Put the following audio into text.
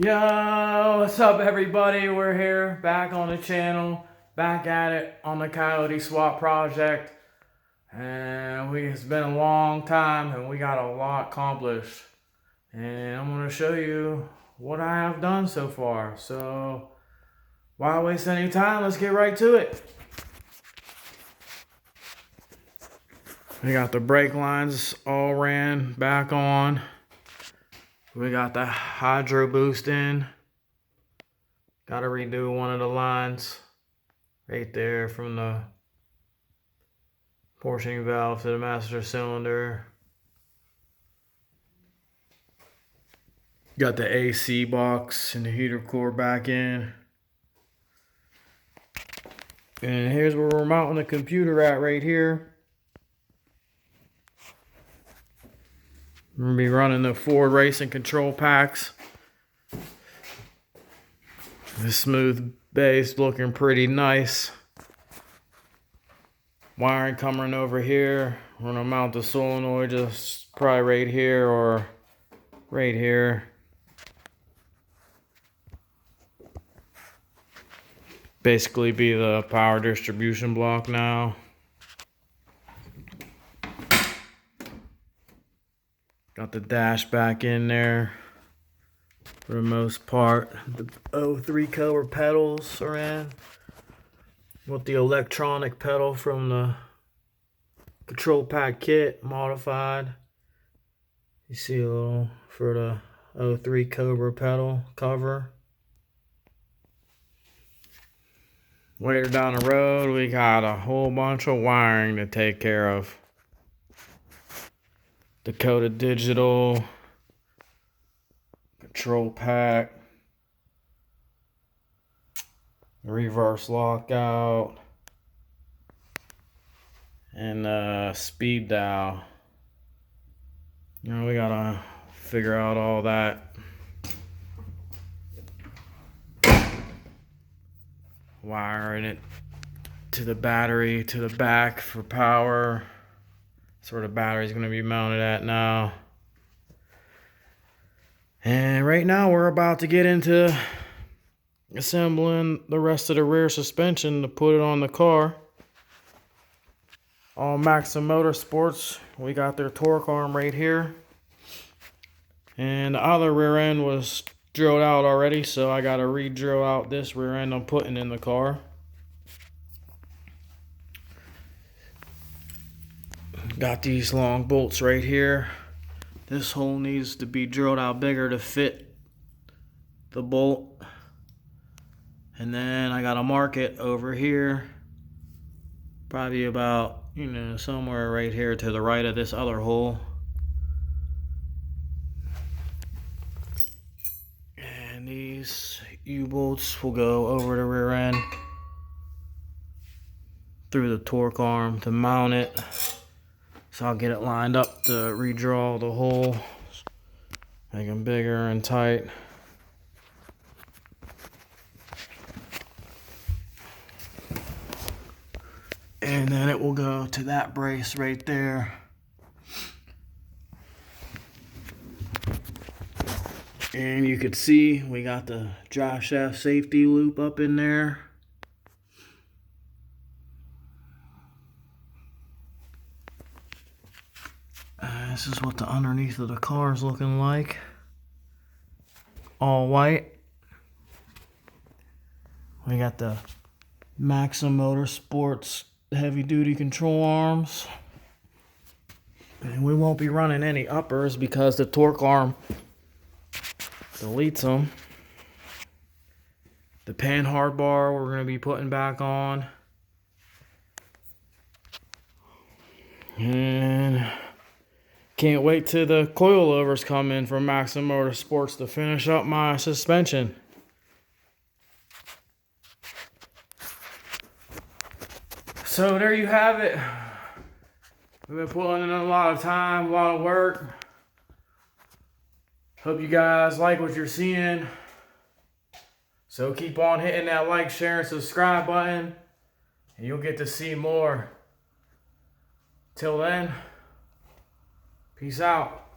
Yo, what's up everybody? We're here back on the channel, back at it on the coyote swap project, and it's been a long time and we got a lot accomplished, and I'm going to show you what I have done so far. So why waste any time? Let's get right to it. We got the brake lines all ran back on. We got the hydroboost in. Got to redo one of the lines right there from the portioning valve to the master cylinder. Got the AC box and the heater core back in. And here's where we're mounting the computer at right here. We're going to be running the Ford racing control packs. The smooth base looking pretty nice. Wiring coming over here. We're going to mount the solenoid just probably right here or right here. Basically be the power distribution block now. Got the dash back in there for the most part. The 03 color pedals are in with the electronic pedal from the control pack kit modified. You see a little for the 03 Cobra pedal cover. Later down the road, we got a whole bunch of wiring to take care of. Dakota digital, control pack, reverse lockout, and speed dial. You know, we gotta figure out all that. Wiring it to the battery to the back for power. That's where the battery's going to be mounted at now. And right now we're about to get into assembling the rest of the rear suspension to put it on the car. On Maxim Motorsports, we got their torque arm right here. And the other rear end was drilled out already, so I got to re-drill out this rear end I'm putting in the car. Got these long bolts right here. This hole needs to be drilled out bigger to fit the bolt. And then I got to mark it over here. Probably about, somewhere right here to the right of this other hole. And these U-bolts will go over the rear end through the torque arm to mount it. So I'll get it lined up to redraw the hole, make them bigger and tight. And then it will go to that brace right there. And you could see we got the drive shaft safety loop up in there. This is what the underneath of the car is looking like. All white. We got the Maxim Motorsports heavy duty control arms. And we won't be running any uppers because the torque arm deletes them. The pan hard bar we're going to be putting back on. And can't wait till the coilovers come in from Maxim Motorsports to finish up my suspension. So there you have it. We've been putting in a lot of time, a lot of work. Hope you guys like what you're seeing. So keep on hitting that like, share, and subscribe button, and you'll get to see more. Till then, peace out.